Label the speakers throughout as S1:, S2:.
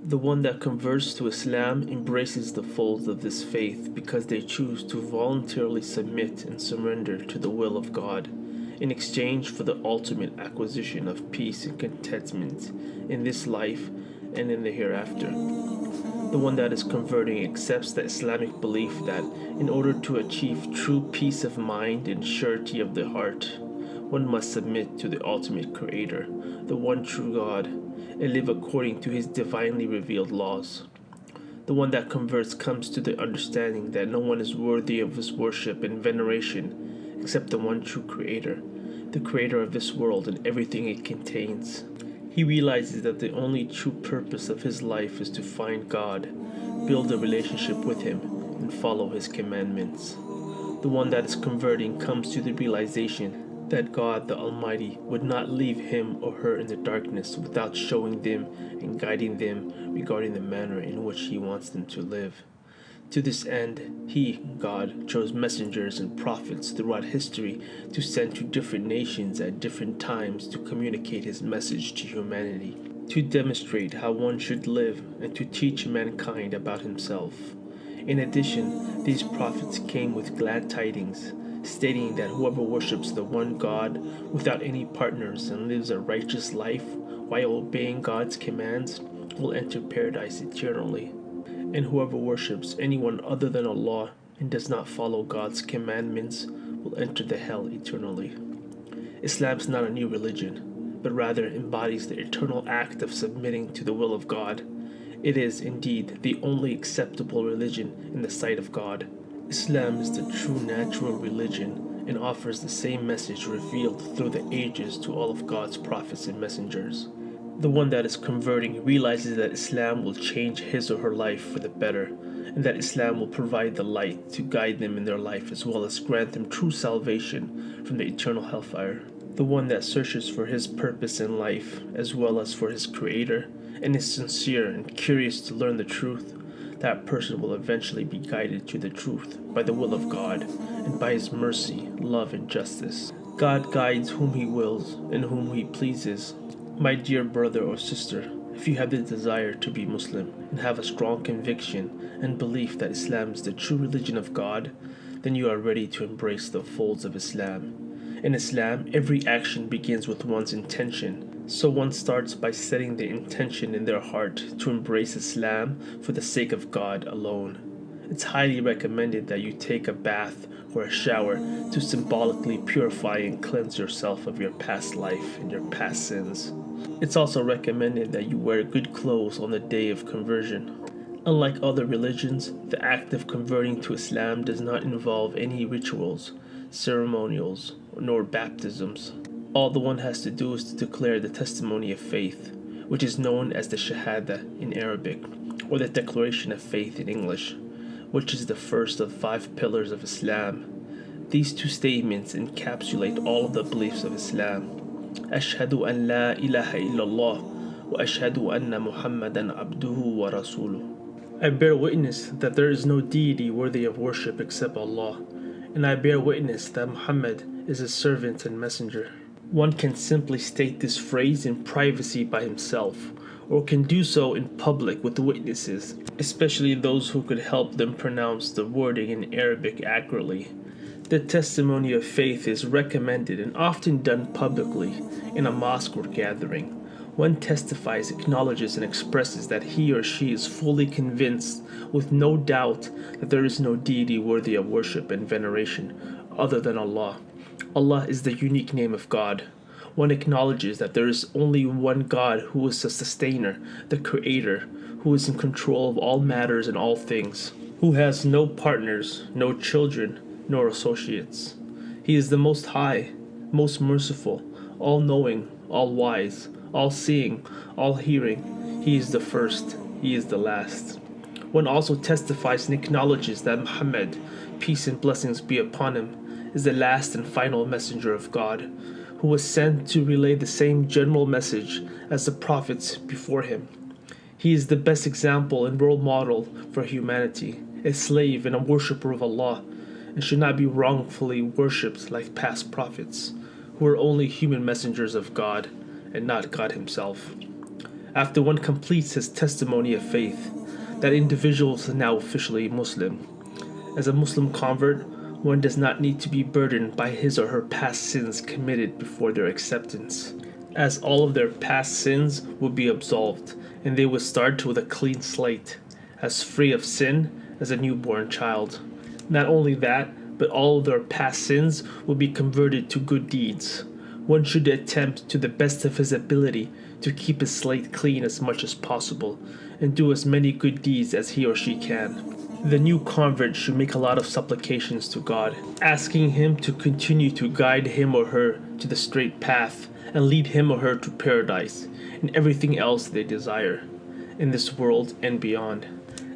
S1: The one that converts to Islam embraces the folds of this faith because they choose to voluntarily submit and surrender to the will of God in exchange for the ultimate acquisition of peace and contentment in this life and in the hereafter. The one that is converting accepts the Islamic belief that in order to achieve true peace of mind and surety of the heart, one must submit to the ultimate creator, the one true God, and live according to his divinely revealed laws. The one that converts comes to the understanding that no one is worthy of his worship and veneration except the one true creator, the creator of this world and everything it contains. He realizes that the only true purpose of his life is to find God, build a relationship with him, and follow his commandments. The one that is converting comes to the realization that God the Almighty would not leave him or her in the darkness without showing them and guiding them regarding the manner in which he wants them to live. To this end, he, God, chose messengers and prophets throughout history to send to different nations at different times to communicate his message to humanity, to demonstrate how one should live and to teach mankind about himself. In addition, these prophets came with glad tidings, stating that whoever worships the one God without any partners and lives a righteous life while obeying God's commands will enter paradise eternally. And whoever worships anyone other than Allah and does not follow God's commandments will enter the hell eternally. Islam is not a new religion, but rather embodies the eternal act of submitting to the will of God. It is, indeed, the only acceptable religion in the sight of God. Islam is the true natural religion and offers the same message revealed through the ages to all of God's prophets and messengers. The one that is converting realizes that Islam will change his or her life for the better, and that Islam will provide the light to guide them in their life as well as grant them true salvation from the eternal hellfire. The one that searches for his purpose in life as well as for his creator and is sincere and curious to learn the truth, that person will eventually be guided to the truth by the will of God and by his mercy, love, and justice. God guides whom he wills and whom he pleases. My dear brother or sister, if you have the desire to be Muslim and have a strong conviction and belief that Islam is the true religion of God, then you are ready to embrace the folds of Islam. In Islam, every action begins with one's intention, so one starts by setting the intention in their heart to embrace Islam for the sake of God alone. It's highly recommended that you take a bath or a shower to symbolically purify and cleanse yourself of your past life and your past sins. It's also recommended that you wear good clothes on the day of conversion. Unlike other religions, the act of converting to Islam does not involve any rituals, ceremonials, nor baptisms. All the one has to do is to declare the testimony of faith, which is known as the Shahada in Arabic, or the Declaration of Faith in English, which is the first of 5 pillars of Islam. These 2 statements encapsulate all of the beliefs of Islam. Ashhadu an la ilaha illallah wa ashhadu anna Muhammadan abduhu wa rasuluh. I bear witness that there is no deity worthy of worship except Allah, and I bear witness that Muhammad is his servant and messenger. One can simply state this phrase in privacy by himself, or can do so in public with witnesses, especially those who could help them pronounce the wording in Arabic accurately. The testimony of faith is recommended and often done publicly in a mosque or gathering. One testifies, acknowledges, and expresses that he or she is fully convinced, with no doubt, that there is no deity worthy of worship and veneration other than Allah. Allah is the unique name of God. One acknowledges that there is only one God who is the sustainer, the creator, who is in control of all matters and all things, who has no partners, no children, nor associates. He is the Most High, most merciful, all-knowing, all-wise, all-seeing, all-hearing. He is the first, he is the last. One also testifies and acknowledges that Muhammad, peace and blessings be upon him, is the last and final messenger of God, who was sent to relay the same general message as the prophets before him. He is the best example and role model for humanity, a slave and a worshipper of Allah, and should not be wrongfully worshipped like past prophets, who were only human messengers of God and not God himself. After one completes his testimony of faith, that individual is now officially Muslim. As a Muslim convert, one does not need to be burdened by his or her past sins committed before their acceptance, as all of their past sins will be absolved, and they will start with a clean slate, as free of sin as a newborn child. Not only that, but all of their past sins will be converted to good deeds. One should attempt to the best of his ability to keep his slate clean as much as possible, and do as many good deeds as he or she can. The new convert should make a lot of supplications to God, asking Him to continue to guide him or her to the straight path and lead him or her to paradise and everything else they desire, in this world and beyond.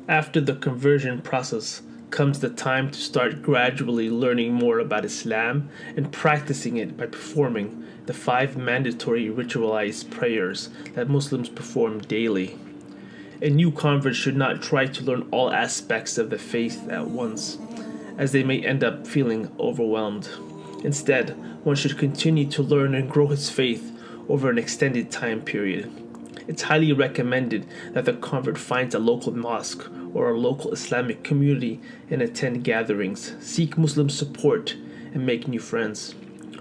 S1: After the conversion process comes the time to start gradually learning more about Islam and practicing it by performing the 5 mandatory ritualized prayers that Muslims perform daily. A new convert should not try to learn all aspects of the faith at once, as they may end up feeling overwhelmed. Instead, one should continue to learn and grow his faith over an extended time period. It's highly recommended that the convert finds a local mosque or a local Islamic community and attend gatherings, seek Muslim support, and make new friends.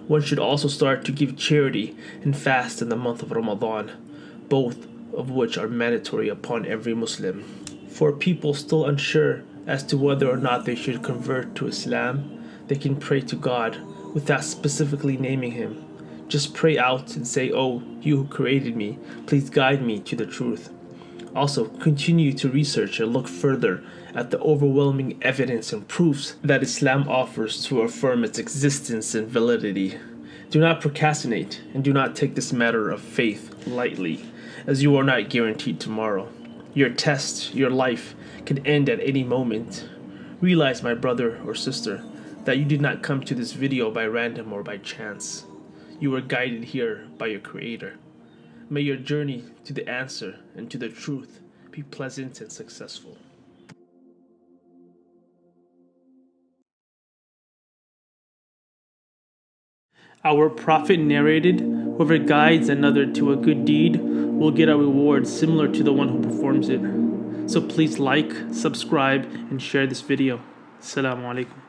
S1: One should also start to give charity and fast in the month of Ramadan, both of which are mandatory upon every Muslim. For people still unsure as to whether or not they should convert to Islam, they can pray to God without specifically naming Him. Just pray out and say, "Oh, you who created me, please guide me to the truth." Also, continue to research and look further at the overwhelming evidence and proofs that Islam offers to affirm its existence and validity. Do not procrastinate and do not take this matter of faith lightly, as you are not guaranteed tomorrow. Your test, your life, can end at any moment. Realize, my brother or sister, that you did not come to this video by random or by chance. You were guided here by your Creator. May your journey to the answer and to the truth be pleasant and successful. Our Prophet narrated, "Whoever guides another to a good deed will get a reward similar to the one who performs it." So please like, subscribe, and share this video. Assalamu alaikum.